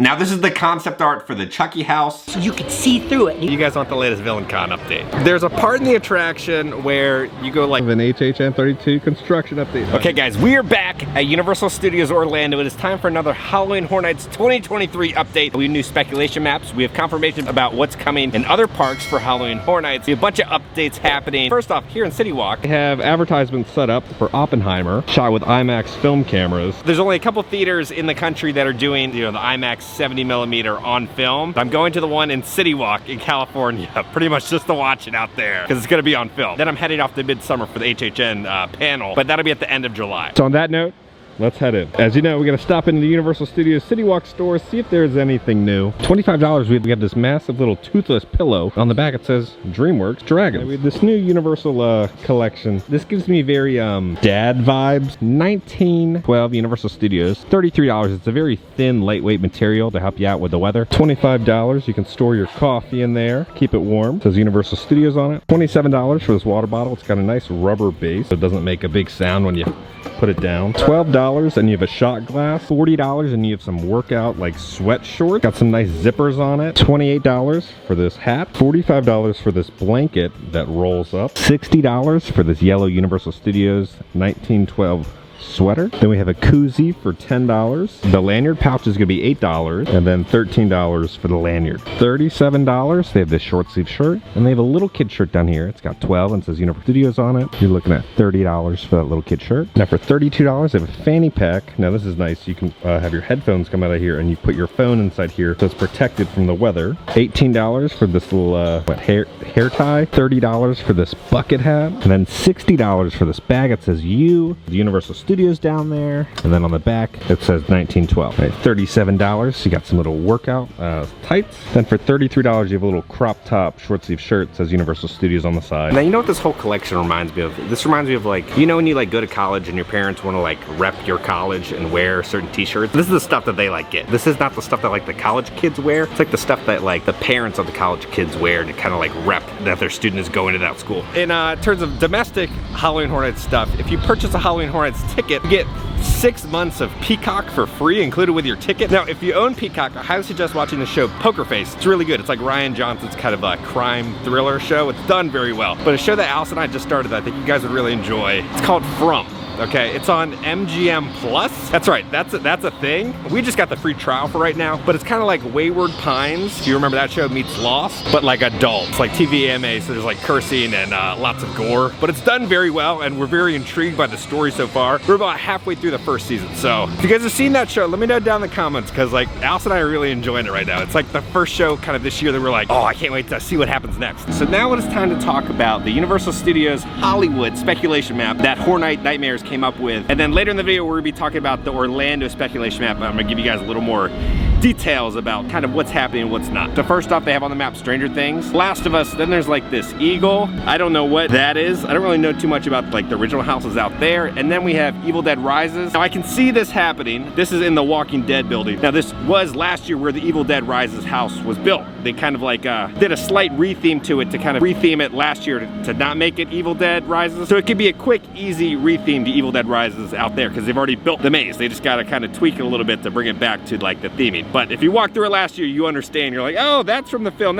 Now this is the concept art for the Chucky house. So you can see through it. You guys want the latest VillainCon update. There's a part in the attraction where you go like an HHN 32 construction update. Okay guys, we are back at Universal Studios Orlando. It is time for another Halloween Horror Nights 2023 update. We have new speculation maps. We have confirmation about what's coming in other parks for Halloween Horror Nights. We have a bunch of updates happening. First off, here in Citywalk, They have advertisements set up for Oppenheimer, shot with IMAX film cameras. there's only a couple theaters in the country that are doing, the IMAX 70mm on film. I'm going to the one in Citywalk in California, pretty much just to watch it out there, because it's gonna be on film. Then I'm heading off to Midsummer for the HHN panel, but that'll be at the end of July. So on that note, let's head in. As you know, we gotta stop into the Universal Studios Citywalk store, see if there's anything new. $25, we have this massive little toothless pillow. On the back it says DreamWorks Dragons. We have this new Universal collection. This gives me very dad vibes. 1912 Universal Studios, $33. It's a very thin, lightweight material to help you out with the weather. $25, you can store your coffee in there, keep it warm. It says Universal Studios on it. $27 for this water bottle. It's got a nice rubber base, so it doesn't make a big sound when you put it down. $12 and you have a shot glass. $40 and you have some workout like sweat shorts. Got some nice zippers on it. $28 for this hat. $45 for this blanket that rolls up. $60 for this yellow Universal Studios 1912 sweater. Then we have a koozie for $10. The lanyard pouch is gonna be $8, and then $13 for the lanyard. $37, they have this short sleeve shirt, and they have a little kid shirt down here. It's got 12 and says Universal Studios on it. You're looking at $30 for that little kid shirt. Now for $32, they have a fanny pack. Now this is nice. You can have your headphones come out of here, and you put your phone inside here, so it's protected from the weather. $18 for this little hair tie. $30 for this bucket hat, and then $60 for this bag. It says the Universal Studios down there, and then on the back it says 1912. Right, $37, you got some little workout tights. Then for $33 you have a little crop top short sleeve shirt. It says Universal Studios on the side. Now you know what this whole collection reminds me of? This reminds me of, like, you know when you like go to college and your parents want to like rep your college and wear certain t-shirts? This is the stuff that they like get. This is not the stuff that like the college kids wear. It's like the stuff that like the parents of the college kids wear to kind of like rep that their student is going to that school. In terms of domestic Halloween Horror Nights stuff, if you purchase a Halloween Horror Nights ticket, you get 6 months of Peacock for free included with your ticket. Now, if you own Peacock, I highly suggest watching the show Poker Face. It's really good. It's like Ryan Johnson's kind of a crime thriller show. It's done very well. But a show that Alice and I just started that I think you guys would really enjoy. It's called From. Okay, it's on MGM Plus. That's right, that's a thing. We just got the free trial for right now, but it's kind of like Wayward Pines. Do you remember that show meets Lost? But like adult. It's like TVMA, so there's like cursing and lots of gore. But it's done very well, and we're very intrigued by the story so far. We're about halfway through the first season, so if you guys have seen that show, let me know down in the comments, because like Alice and I are really enjoying it right now. It's like the first show kind of this year that we're like, oh, I can't wait to see what happens next. So now it is time to talk about the Universal Studios Hollywood speculation map that Horror Night Nightmares came up with. And then later in the video, we're gonna be talking about the Orlando speculation map. I'm gonna give you guys a little more details about kind of what's happening and what's not. So first off, they have on the map Stranger Things, Last of Us, then there's like this eagle. I don't know what that is. I don't really know too much about like the original houses out there. And then we have Evil Dead Rises. Now I can see this happening. This is in the Walking Dead building. Now this was last year where the Evil Dead Rises house was built. They kind of like did a slight retheme to it to kind of retheme it last year to not make it Evil Dead Rises. So it could be a quick, easy retheme to Evil Dead Rises out there because they've already built the maze. They just gotta kind of tweak it a little bit to bring it back to like the theming. But if you walked through it last year, you understand. You're like, oh, that's from the film,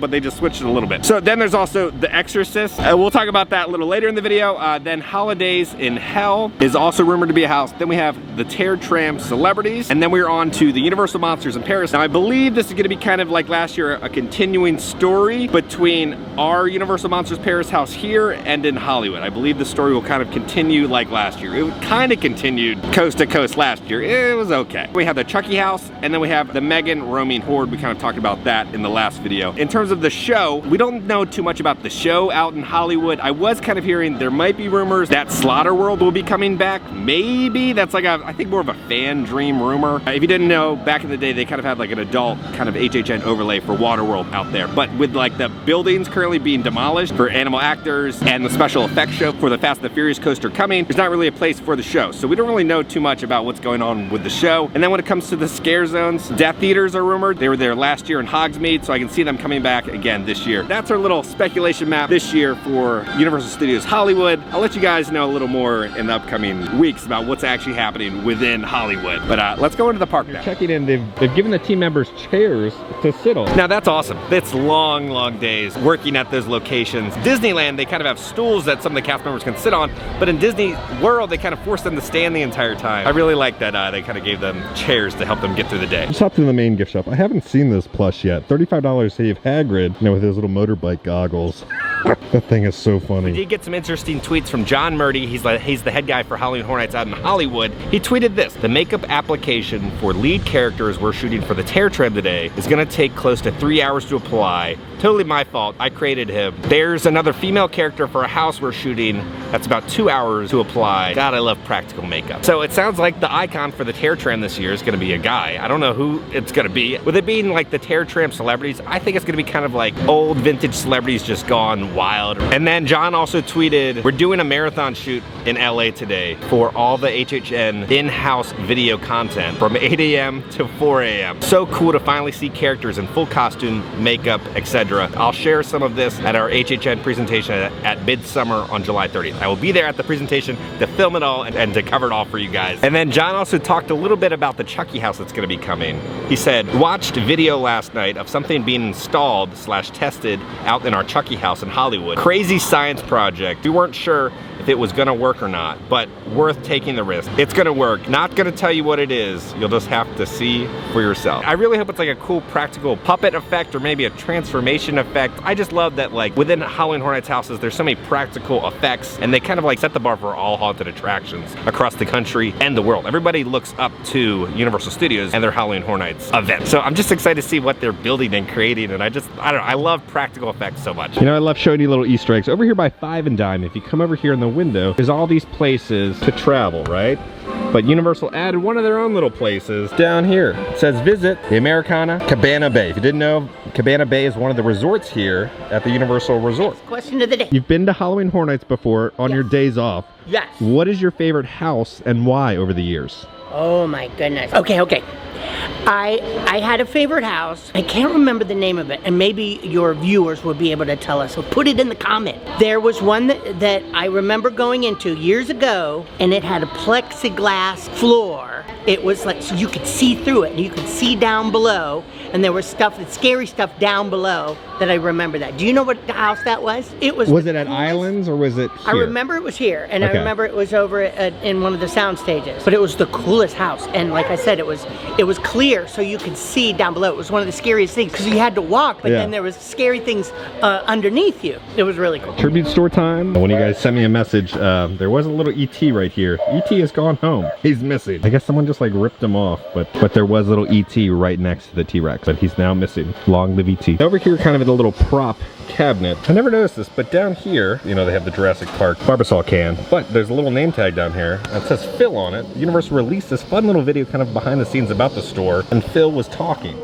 but they just switched it a little bit. So then there's also The Exorcist. We'll talk about that a little later in the video. Then Holidays in Hell is also rumored to be a house. Then we have the Tear Tram Celebrities, and then we're on to the Universal Monsters in Paris. Now I believe this is gonna be kind of like last year, a continuing story between our Universal Monsters Paris house here and in Hollywood. I believe the story will kind of continue like last year. It kind of continued coast to coast last year. It was okay. We have the Chucky house, and then we have the Megan roaming horde. We kind of talked about that in the last video. In terms of the show, we don't know too much about the show out in Hollywood. I was kind of hearing there might be rumors that Slaughter World will be coming back. Maybe that's like I think more of a fan dream rumor. If you didn't know, back in the day they kind of had like an adult kind of HHN overlay for Waterworld out there. But with like the buildings currently being demolished for animal actors and the special effects show for the Fast and the Furious coaster coming, there's not really a place for the show. So we don't really know too much about what's going on with the show. And then when it comes to the scare zone, Zones. Death Eaters are rumored. They were there last year in Hogsmeade, so I can see them coming back again this year. That's our little speculation map this year for Universal Studios Hollywood. I'll let you guys know a little more in the upcoming weeks about what's actually happening within Hollywood. But let's go into the park now. Checking in, they've given the team members chairs to sit on. Now that's awesome. It's long, long days working at those locations. Disneyland, they kind of have stools that some of the cast members can sit on, but in Disney World, they kind of force them to stand the entire time. I really like that they kind of gave them chairs to help them get through the day. Just hopped in the main gift shop. I haven't seen this plush yet. $35 save Hagrid, with his little motorbike goggles. That thing is so funny. We did get some interesting tweets from John Murdy. He's the head guy for Halloween Horror Nights out in Hollywood. He tweeted this: the makeup application for lead characters we're shooting for the Terror Tram today is gonna take close to 3 hours to apply. Totally my fault, I created him. There's another female character for a house we're shooting that's about 2 hours to apply. God, I love practical makeup. So it sounds like the icon for the Terror Tram this year is gonna be a guy. I don't know who it's gonna be. With it being like the Terror Tram celebrities, I think it's gonna be kind of like old vintage celebrities just gone wild. And then John also tweeted, we're doing a marathon shoot in LA today for all the HHN in-house video content from 8 a.m. to 4 a.m. So cool to finally see characters in full costume, makeup, etc. I'll share some of this at our HHN presentation at Midsummer on July 30th. I will be there at the presentation to film it all and to cover it all for you guys. And then John also talked a little bit about the Chucky house that's gonna be coming. He said, watched video last night of something being installed / tested out in our Chucky house in Hollywood. Crazy science project. We weren't sure if it was gonna work or not, but worth taking the risk. It's gonna work. Not gonna tell you what it is. You'll just have to see for yourself. I really hope it's like a cool practical puppet effect or maybe a transformation effect. I just love that like within Halloween Horror Nights houses, there's so many practical effects and they kind of like set the bar for all haunted attractions across the country and the world. Everybody looks up to Universal Studios and their Halloween Horror Nights event. So I'm just excited to see what they're building and creating, and I don't know, I love practical effects so much. I love showing you little Easter eggs. Over here by Five and Dime, if you come over here in the window, there's all these places to travel, right? But Universal added one of their own little places down here. It says visit the Americana Cabana Bay. If you didn't know, Cabana Bay is one of the resorts here at the Universal Resort. Question of the day. You've been to Halloween Horror Nights before on your days off. Yes. What is your favorite house and why over the years? Oh my goodness. Okay. I had a favorite house. I can't remember the name of it, and maybe your viewers will be able to tell us, so put it in the comment. There was one that I remember going into years ago, and it had a plexiglass floor. It was like, so you could see through it, and you could see down below, and there was scary stuff down below that I remember that. Do you know what house that was? Was it at Islands or was it here? I remember it was here, and I remember it was over in one of the sound stages. But it was the coolest house, and like I said, it was clear, so you could see down below. It was one of the scariest things because you had to walk, but then there was scary things underneath you. It was really cool. Tribute store time. When you guys sent me a message, there was a little ET right here. ET has gone home. He's missing. I guess someone just like ripped him off, but there was a little ET right next to the T-Rex, but he's now missing. Long live ET. Over here, kind of in a little prop cabinet. I never noticed this, but down here, they have the Jurassic Park Barbasol can, but there's a little name tag down here that says Phil on it. Universal released this fun little video kind of behind the scenes about the store, and Phil was talking.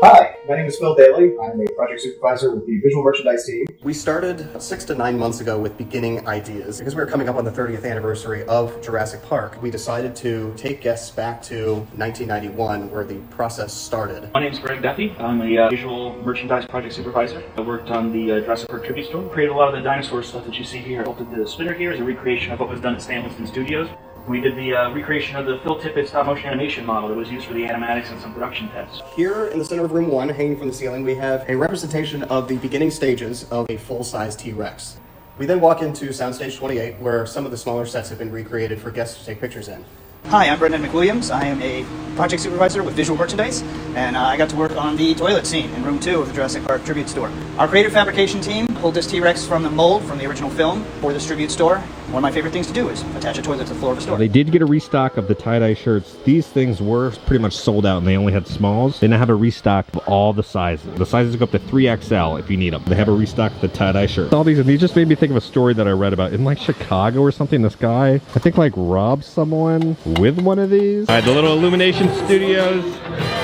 Hi, my name is Phil Daly. I'm a project supervisor with the visual merchandise team. We started 6 to 9 months ago with beginning ideas. Because we were coming up on the 30th anniversary of Jurassic Park, we decided to take guests back to 1991, where the process started. My name is Greg Duffy. I'm a visual merchandise project supervisor. I worked on the Jurassic Park tribute store, created a lot of the dinosaur stuff that you see here. The spinner here is a recreation of what was done at Stan Winston Studios. We did the recreation of the Phil Tippett stop-motion animation model that was used for the animatics and some production tests. Here in the center of room 1, hanging from the ceiling, we have a representation of the beginning stages of a full-size T-Rex. We then walk into Soundstage 28, where some of the smaller sets have been recreated for guests to take pictures in. Hi, I'm Brendan McWilliams. I am a project supervisor with visual merchandise, and I got to work on the toilet scene in room 2 of the Jurassic Park tribute store. Our creative fabrication team pulled this T-Rex from the mold from the original film for this tribute store. One of my favorite things to do is attach a toilet to the floor of a store. They did get a restock of the tie-dye shirts. These things were pretty much sold out and they only had smalls. They now have a restock of all the sizes. The sizes go up to 3XL if you need them. They have a restock of the tie-dye shirts. All these, and these just made me think of a story that I read about in like Chicago or something. This guy, I think like robbed someone with one of these. All right, the little Illumination Studios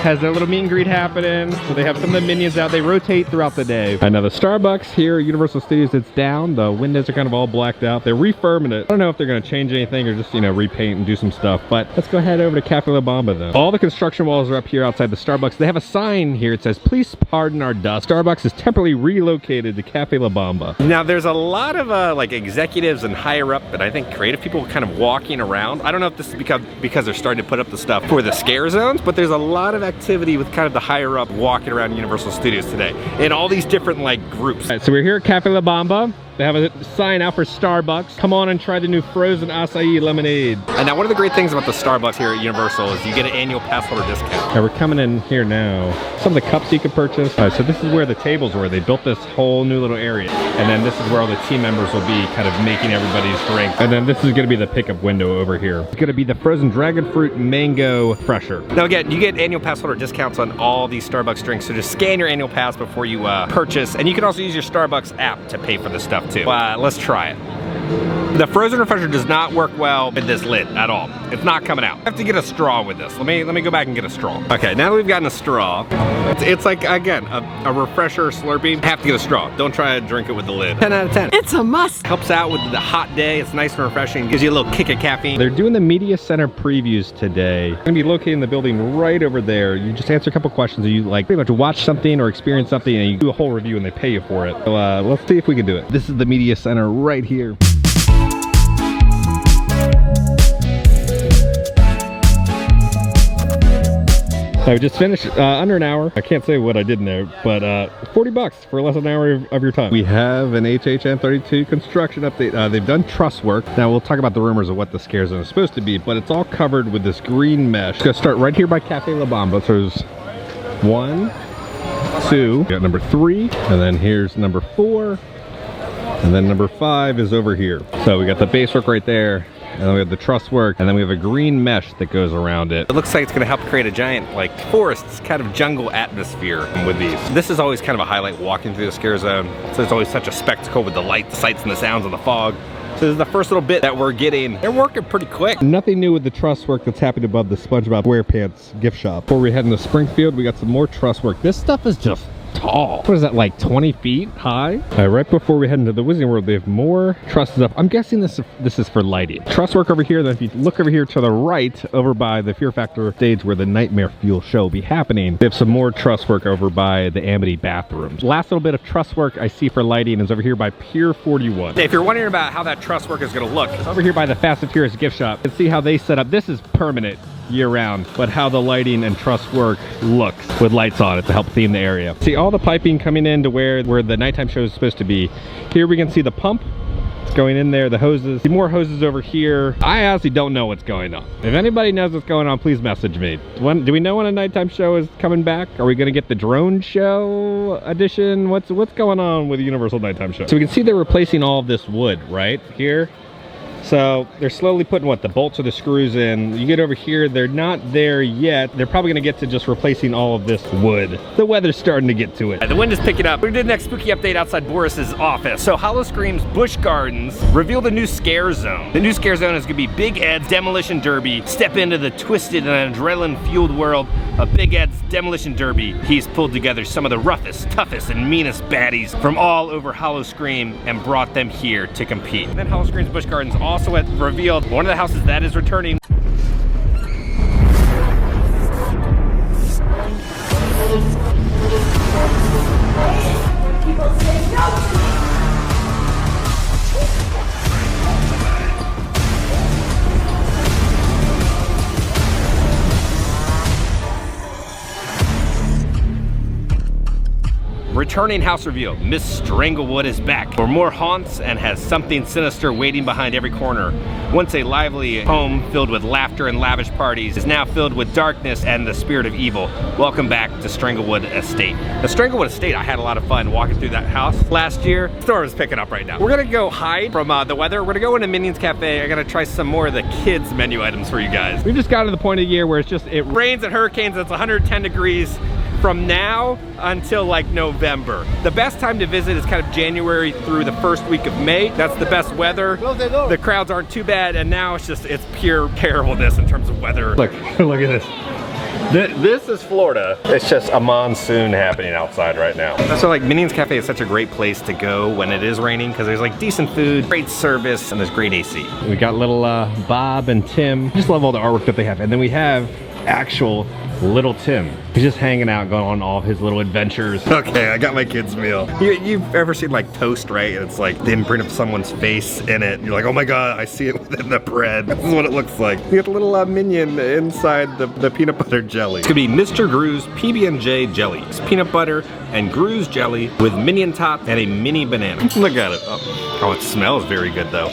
has their little meet and greet happening. So they have some of the minions out. They rotate throughout the day. I know the Starbucks here at Universal Studios, it's down. The windows are kind of all blacked out. They're refurbing it. I don't know if they're going to change anything or just, you know, repaint and do some stuff. But let's go ahead over to Cafe La Bamba though. All the construction walls are up here outside the Starbucks. They have a sign here. It says, please pardon our dust. Starbucks is temporarily relocated to Cafe La Bamba. Now there's a lot of like executives and higher up, but I think creative people kind of walking around. I don't know if this is because they're starting to put up the stuff for the scare zones, but there's a lot of activity with kind of the higher up walking around Universal Studios today in all these different like groups. All right, so we're here at Cafe La Bamba. They have a sign out for Starbucks. Come on and try the new frozen acai lemonade. And now one of the great things about the Starbucks here at Universal is you get an annual pass holder discount. Now we're coming in here now. Some of the cups you can purchase. All right, so this is where the tables were. They built this whole new little area. And then this is where all the team members will be kind of making everybody's drink. And then this is gonna be the pickup window over here. It's gonna be the frozen dragon fruit mango fresher. Now again, you get annual pass holder discounts on all these Starbucks drinks. So just scan your annual pass before you purchase. And you can also use your Starbucks app to pay for this stuff too. Let's try it. The frozen refresher does not work well with this lid at all. It's not coming out. I have to get a straw with this. Let me go back and get a straw. Okay, now that we've gotten a straw, it's like, again, a refresher Slurpee. I have to get a straw. Don't try to drink it with the lid. 10 out of 10. It's a must. Helps out with the hot day. It's nice and refreshing. Gives you a little kick of caffeine. They're doing the media center previews today. They're gonna be located in the building right over there. You just answer a couple questions. You like pretty much watch something or experience something and you do a whole review and they pay you for it. So let's see if we can do it. This is the media center right here. I just finished under an hour. I can't say what I did in there, but 40 bucks for less than an hour of your time. We have an HHN32 construction update. They've done truss work. Now we'll talk about the rumors of what the scare zone is supposed to be, but it's all covered with this green mesh. It's gonna start right here by Cafe La Bamba. So there's 1, 2, we got number 3, and then here's number 4, and then number 5 is over here. So we got the base work right there. And then we have the truss work, and then we have a green mesh that goes around it. It looks like it's gonna help create a giant, like, forest, kind of jungle atmosphere with these. This is always kind of a highlight walking through the scare zone. So it's always such a spectacle with the light, the sights, and the sounds, and the fog. So this is the first little bit that we're getting. They're working pretty quick. Nothing new with the truss work that's happening above the SpongeBob SquarePants gift shop. Before we head into Springfield, we got some more truss work. This stuff is just tall. What is that, like 20 feet high? Right before we head into the Wizarding World, they have more trusses up. I'm guessing this is for lighting. Truss work over here. Then if you look over here to the right, over by the Fear Factor stage where the Nightmare Fuel show will be happening, they have some more truss work over by the Amity bathrooms. Last little bit of truss work I see for lighting is over here by Pier 41. If you're wondering about how that truss work is gonna look, It's over here by the Fast and Furious gift shop. You can see how they set up. This is permanent year-round, but how the lighting and truss work looks with lights on it to help theme the area. See all the piping coming in to where the nighttime show is supposed to be. Here we can see the pump. It's going in there, the hoses. See more hoses over here. I honestly don't know what's going on. If anybody knows what's going on, please message me. Do we know when a nighttime show is coming back? Are we gonna get the drone show edition? What's going on with the Universal nighttime show? So we can see they're replacing all of this wood right here. So they're slowly putting the bolts or the screws in. You get over here, they're not there yet. They're probably gonna get to just replacing all of this wood. The weather's starting to get to it. The wind is picking up. We did the next spooky update outside Boris's office. So Hollowscream's Busch Gardens revealed a new scare zone. The new scare zone is gonna be Big Ed's Demolition Derby. Step into the twisted and adrenaline-fueled world of Big Ed's Demolition Derby. He's pulled together some of the roughest, toughest, and meanest baddies from all over Hollowscream and brought them here to compete. And then Hollowscream's Busch Gardens also had revealed one of the houses that is returning. Returning house reveal, Miss Stranglewood is back for more haunts and has something sinister waiting behind every corner. Once a lively home filled with laughter and lavish parties is now filled with darkness and the spirit of evil. Welcome back to Stranglewood Estate. The Stranglewood Estate, I had a lot of fun walking through that house last year. The storm is picking up right now. We're gonna go hide from the weather. We're gonna go into Minions Cafe. I gotta try some more of the kids menu items for you guys. We've just gotten to the point of the year where it rains and hurricanes. It's 110 degrees. From now until like November. The best time to visit is kind of January through the first week of May. That's the best weather. The crowds aren't too bad, and now it's pure terribleness in terms of weather. Look at this. This is Florida. It's just a monsoon happening outside right now. So like Minions Cafe is such a great place to go when it is raining because there's like decent food, great service, and there's great AC. We got little Bob and Tim. Just love all the artwork that they have. And then we have actual little Tim. He's just hanging out, going on all of his little adventures. Okay, I got my kid's meal. You've ever seen like toast, right? And it's like the imprint of someone's face in it. You're like, oh my God, I see it within the bread. This is what it looks like. You get a little minion inside the peanut butter jelly. It's gonna be Mr. Gru's PB&J jelly. It's peanut butter and Gru's jelly with minion top and a mini banana. Look at it. Oh, it smells very good though.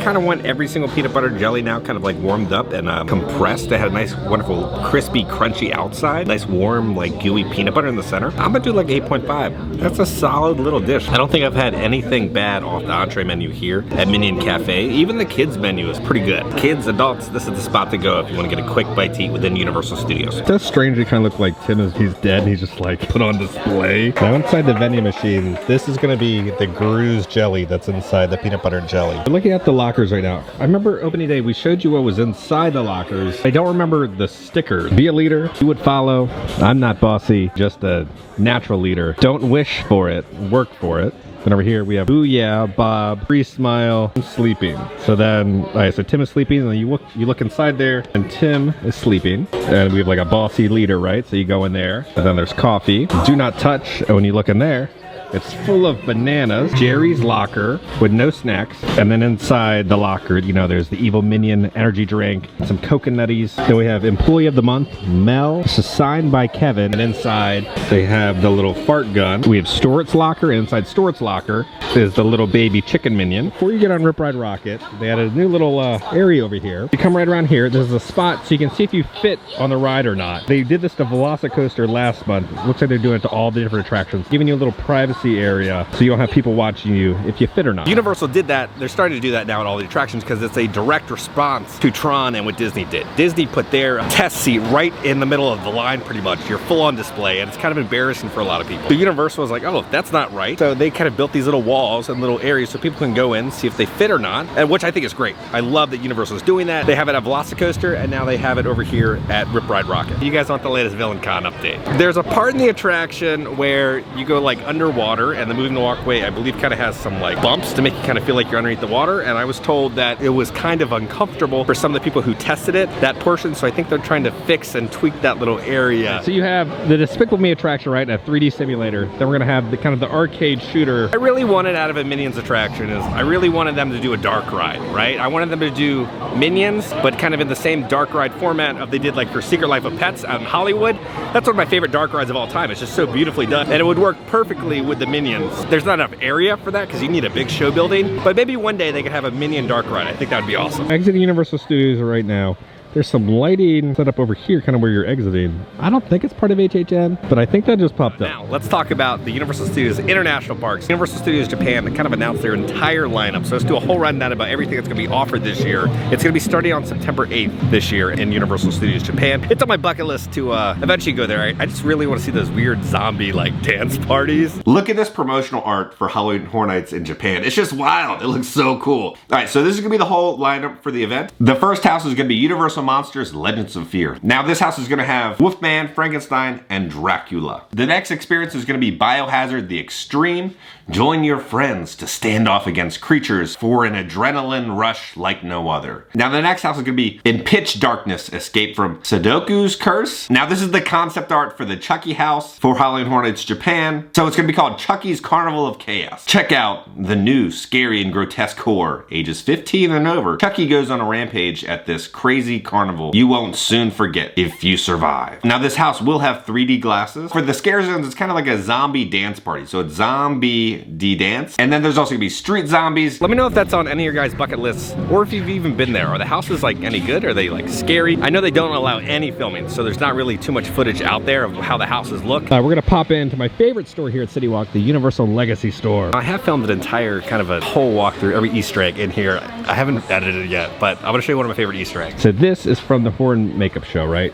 Kind of want every single peanut butter jelly now kind of like warmed up and compressed. They had a nice, wonderful, crispy, crunchy outside. Nice, warm, like gooey peanut butter in the center. I'm gonna do like 8.5. That's a solid little dish. I don't think I've had anything bad off the entree menu here at Minion Cafe. Even the kids menu is pretty good. Kids, adults, this is the spot to go if you want to get a quick bite to eat within Universal Studios. It does strangely kind of look like Tim is he's dead and he's just like put on display. Now inside the vending machine, this is gonna be the Gru's jelly that's inside the peanut butter jelly. We're looking at the lockers right now. I remember opening day, we showed you what was inside the lockers. I don't remember the stickers. Be a leader, you would follow. I'm not bossy, just a natural leader. Don't wish for it, work for it. Then over here we have Ooh Yeah, Bob, Free Smile, sleeping. So then, so Tim is sleeping, and then you look inside there, and Tim is sleeping. And we have like a bossy leader, right? So you go in there, and then there's coffee. Do not touch, and when you look in there, it's full of bananas. Jerry's locker with no snacks. And then inside the locker, you know, there's the Evil Minion energy drink, some coconutties. Then we have Employee of the Month, Mel. This is signed by Kevin. And inside, they have the little fart gun. We have Stewart's locker. And inside Stewart's locker is the little baby chicken minion. Before you get on Rip Ride Rocket, they added a new little area over here. You come right around here. There's a spot so you can see if you fit on the ride or not. They did this to Velocicoaster last month. Looks like they're doing it to all the different attractions, giving you a little privacy area so you don't have people watching you if you fit or not. Universal did that. They're starting to do that now at all the attractions because it's a direct response to Tron and what Disney did. Disney put their test seat right in the middle of the line pretty much. You're full on display and it's kind of embarrassing for a lot of people. So Universal was like, oh, that's not right. So they kind of built these little walls and little areas so people can go in, see if they fit or not, and which I think is great. I love that Universal is doing that. They have it at Velocicoaster and now they have it over here at Rip Ride Rocket. You guys want the latest Villain Con update. There's a part in the attraction where you go like underwater and the moving walkway, I believe, kind of has some like bumps to make you kind of feel like you're underneath the water. And I was told that it was kind of uncomfortable for some of the people who tested it, that portion. So I think they're trying to fix and tweak that little area. So you have the Despicable Me attraction, right? A 3D simulator. Then we're gonna have the kind of the arcade shooter. I really wanted out of a Minions attraction is I really wanted them to do a dark ride, right? I wanted them to do Minions, but kind of in the same dark ride format of they did like for Secret Life of Pets out in Hollywood. That's one of my favorite dark rides of all time. It's just so beautifully done. And it would work perfectly with the Minions. There's not enough area for that because you need a big show building, but maybe one day they could have a Minion dark ride. I think that would be awesome. Exiting Universal Studios right now. There's some lighting set up over here, kind of where you're exiting. I don't think it's part of HHN, but I think that just popped up. Now, let's talk about the Universal Studios International Parks. Universal Studios Japan kind of announced their entire lineup. So let's do a whole rundown about everything that's going to be offered this year. It's going to be starting on September 8th this year in Universal Studios Japan. It's on my bucket list to eventually go there. I just really want to see those weird zombie like dance parties. Look at this promotional art for Halloween Horror Nights in Japan. It's just wild. It looks so cool. All right, so this is going to be the whole lineup for the event. The first house is going to be Universal Monsters Legends of Fear. Now this house is going to have Wolfman, Frankenstein, and Dracula. The next experience is going to be Biohazard the Extreme. Join your friends to stand off against creatures for an adrenaline rush like no other. Now the next house is going to be In Pitch Darkness, Escape from Sudoku's Curse. Now this is the concept art for the Chucky house for Halloween Horror Nights Japan. So it's going to be called Chucky's Carnival of Chaos. Check out the new scary and grotesque horror. Ages 15 and over. Chucky goes on a rampage at this crazy carnival you won't soon forget if you survive. Now this house will have 3D glasses. For the scare zones, it's kind of like a zombie dance party. So it's zombie dance. And then there's also gonna be street zombies. Let me know if that's on any of your guys' bucket lists or if you've even been there. Are the houses like any good? Are they like scary? I know they don't allow any filming, so there's not really too much footage out there of how the houses look. We're gonna pop into my favorite store here at Citywalk, the Universal Legacy store. I have filmed an entire kind of a whole walkthrough, every Easter egg in here. I haven't edited it yet, but I'm gonna show you one of my favorite Easter eggs. So this is from the Horror and Makeup show, right?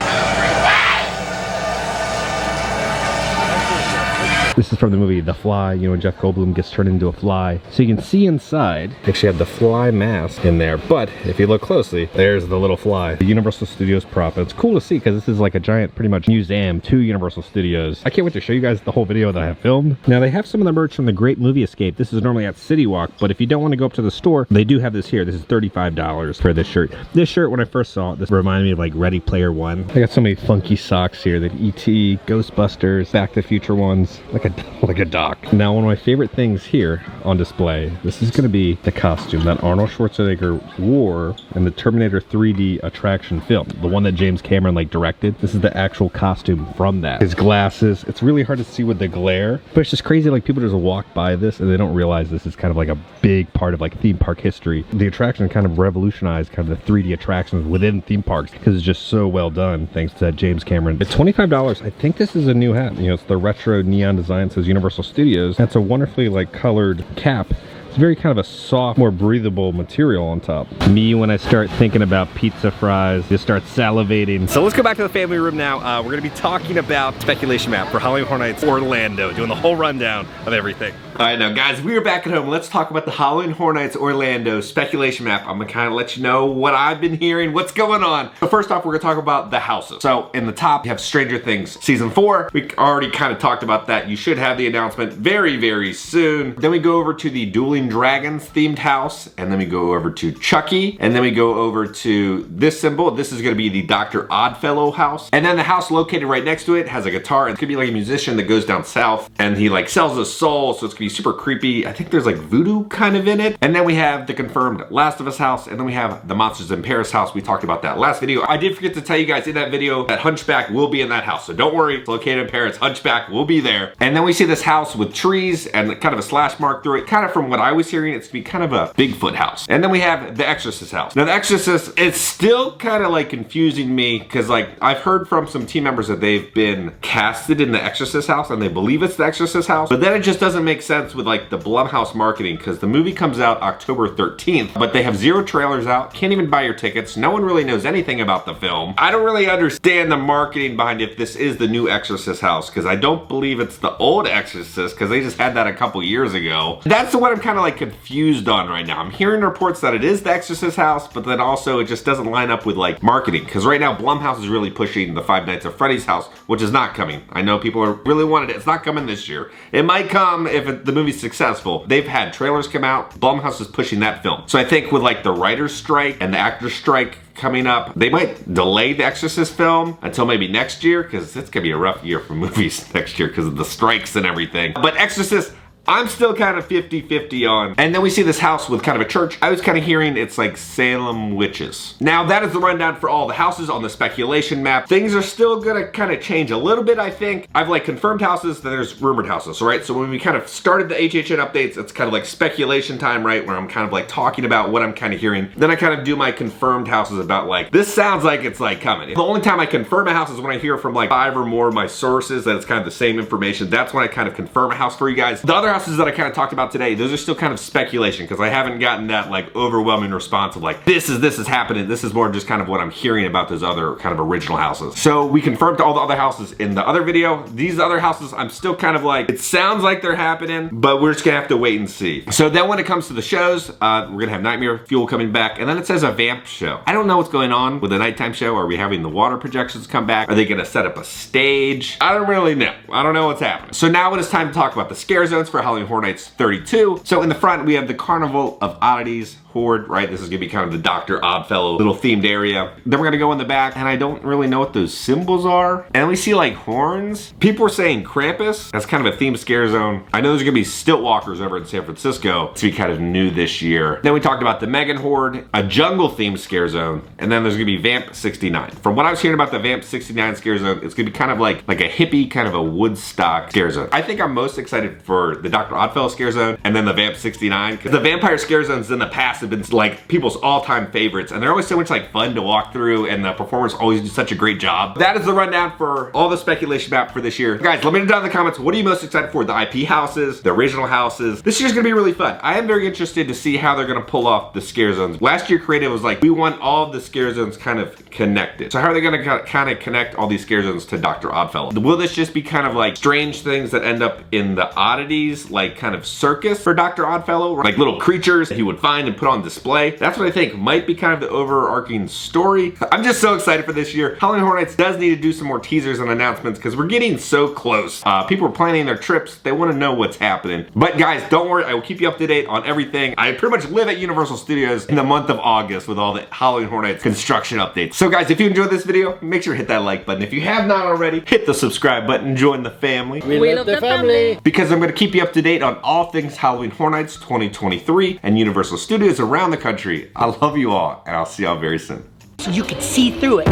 This is from the movie The Fly. You know, Jeff Goldblum gets turned into a fly. So you can see inside, they actually have the fly mask in there. But if you look closely, there's the little fly. The Universal Studios prop. And it's cool to see because this is like a giant, pretty much museum to Universal Studios. I can't wait to show you guys the whole video that I have filmed. Now they have some of the merch from the Great Movie Escape. This is normally at Citywalk, but if you don't want to go up to the store, they do have this here. This is $35 for this shirt. This shirt, when I first saw it, this reminded me of like Ready Player One. I got so many funky socks here. That E.T., Ghostbusters, Back to the Future ones, like a doc. Now one of my favorite things here on display, this is going to be the costume that Arnold Schwarzenegger wore in the Terminator 3D attraction film, the one that James Cameron like directed. This is the actual costume from that. His glasses, it's really hard to see with the glare, but it's just crazy, like people just walk by this and they don't realize this is kind of like a big part of like theme park history. The attraction kind of revolutionized kind of the 3D attractions within theme parks because it's just so well done thanks to James Cameron. It's $25. I think this is a new hat. You know, it's the retro neon design, says Universal Studios. That's a wonderfully like colored cap. It's very kind of a soft, more breathable material on top. Me, when I start thinking about pizza fries, just start salivating. So let's go back to the family room now. We're gonna be talking about speculation map for Halloween Horror Nights Orlando, doing the whole rundown of everything. All right, now guys, we are back at home. Let's talk about the Halloween Horror Nights Orlando speculation map. I'm gonna kind of let you know what I've been hearing, what's going on. So first off, we're gonna talk about the houses. So in the top, you have Stranger Things Season 4. We already kind of talked about that. You should have the announcement very, very soon. Then we go over to the Dueling Dragons themed house, and then we go over to Chucky, and then we go over to this symbol. This is gonna be the Dr. Oddfellow house. And then the house located right next to it has a guitar. It's gonna be like a musician that goes down south, and he like sells his soul, so it's gonna be super creepy. I think there's like voodoo kind of in it. And then we have the confirmed Last of Us house, and then we have the Monsters in Paris house. We talked about that last video. I did forget to tell you guys in that video that Hunchback will be in that house, so don't worry, it's located in Paris. Hunchback will be there. And then we see this house with trees and kind of a slash mark through it. Kind of from what I was hearing, it's to be kind of a Bigfoot house. And then we have the Exorcist house. Now the Exorcist, it's still kind of like confusing me because like I've heard from some team members that they've been casted in the Exorcist house and they believe it's the Exorcist house, but then it just doesn't make sense with like the Blumhouse marketing because the movie comes out October 13th, but they have 0 trailers out, can't even buy your tickets. No one really knows anything about the film. I don't really understand the marketing behind if this is the new Exorcist house because I don't believe it's the old Exorcist because they just had that a couple years ago. That's what I'm kind of like confused on right now. I'm hearing reports that it is the Exorcist house, but then also it just doesn't line up with like marketing because right now Blumhouse is really pushing the Five Nights at Freddy's house, which is not coming. I know people are really wanted it. It's not coming this year. It might come if the movie's successful. They've had trailers come out. Blumhouse is pushing that film. So I think with like the writer's strike and the actor's strike coming up, they might delay the Exorcist film until maybe next year because it's gonna be a rough year for movies next year because of the strikes and everything. But Exorcist, I'm still kind of 50-50 on. And then we see this house with kind of a church. I was kind of hearing it's like Salem witches. Now that is the rundown for all the houses on the speculation map. Things are still gonna kind of change a little bit, I think. I've like confirmed houses, then there's rumored houses, right? So when we kind of started the HHN updates, it's kind of like speculation time, right? Where I'm kind of like talking about what I'm kind of hearing. Then I kind of do my confirmed houses about like, this sounds like it's like coming. The only time I confirm a house is when I hear from like 5 or more of my sources that it's kind of the same information. That's when I kind of confirm a house for you guys. The other houses that I kind of talked about today, those are still kind of speculation because I haven't gotten that like overwhelming response of like this is happening. This is more just kind of what I'm hearing about those other kind of original houses. So we confirmed all the other houses in the other video. These other houses, I'm still kind of like, it sounds like they're happening, but we're just gonna have to wait and see. So then when it comes to the shows, we're gonna have Nightmare Fuel coming back, and then it says a vamp show. I don't know what's going on with the nighttime show. Are we having the water projections come back? Are they gonna set up a stage? I don't really know. I don't know what's happening. So now it is time to talk about the scare zones for Halloween Horror Nights 32. So in the front, we have the Carnival of Oddities Horde, right? This is gonna be kind of the Dr. Oddfellow little themed area. Then we're gonna go in the back, and I don't really know what those symbols are. And we see like horns. People are saying Krampus. That's kind of a themed scare zone. I know there's gonna be stilt walkers over in San Francisco to be kind of new this year. Then we talked about the Megan Horde, a jungle themed scare zone, and then there's gonna be Vamp 69. From what I was hearing about the Vamp 69 scare zone, it's gonna be kind of like a hippie, kind of a Woodstock scare zone. I think I'm most excited for the Dr. Oddfellow scare zone and then the Vamp 69, because the vampire scare zones in the past have been like people's all-time favorites, and they're always so much like fun to walk through, and the performers always do such a great job. That is the rundown for all the speculation map for this year. Guys, let me know down in the comments, what are you most excited for? The IP houses, the original houses. This year's gonna be really fun. I am very interested to see how they're gonna pull off the scare zones. Last year creative was like, we want all of the scare zones kind of connected. So how are they gonna kind of connect all these scare zones to Dr. Oddfellow? Will this just be kind of like strange things that end up in the oddities, like kind of circus for Dr. Oddfellow? Like little creatures that he would find and put on display? That's what I think might be kind of the overarching story. I'm just so excited for this year. Halloween Horror Nights does need to do some more teasers and announcements because we're getting so close. People are planning their trips. They want to know what's happening. But guys, don't worry. I will keep you up to date on everything. I pretty much live at Universal Studios in the month of August with all the Halloween Horror Nights construction updates. So guys, if you enjoyed this video, make sure to hit that like button. If you have not already, hit the subscribe button, join the family. We love the family. Because I'm going to keep you up to date on all things Halloween Horror Nights 2023 and Universal Studios around the country. I love you all, and I'll see y'all very soon. So you can see through it.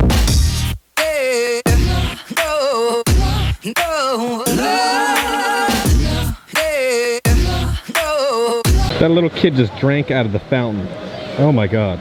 That little kid just drank out of the fountain. Oh my God.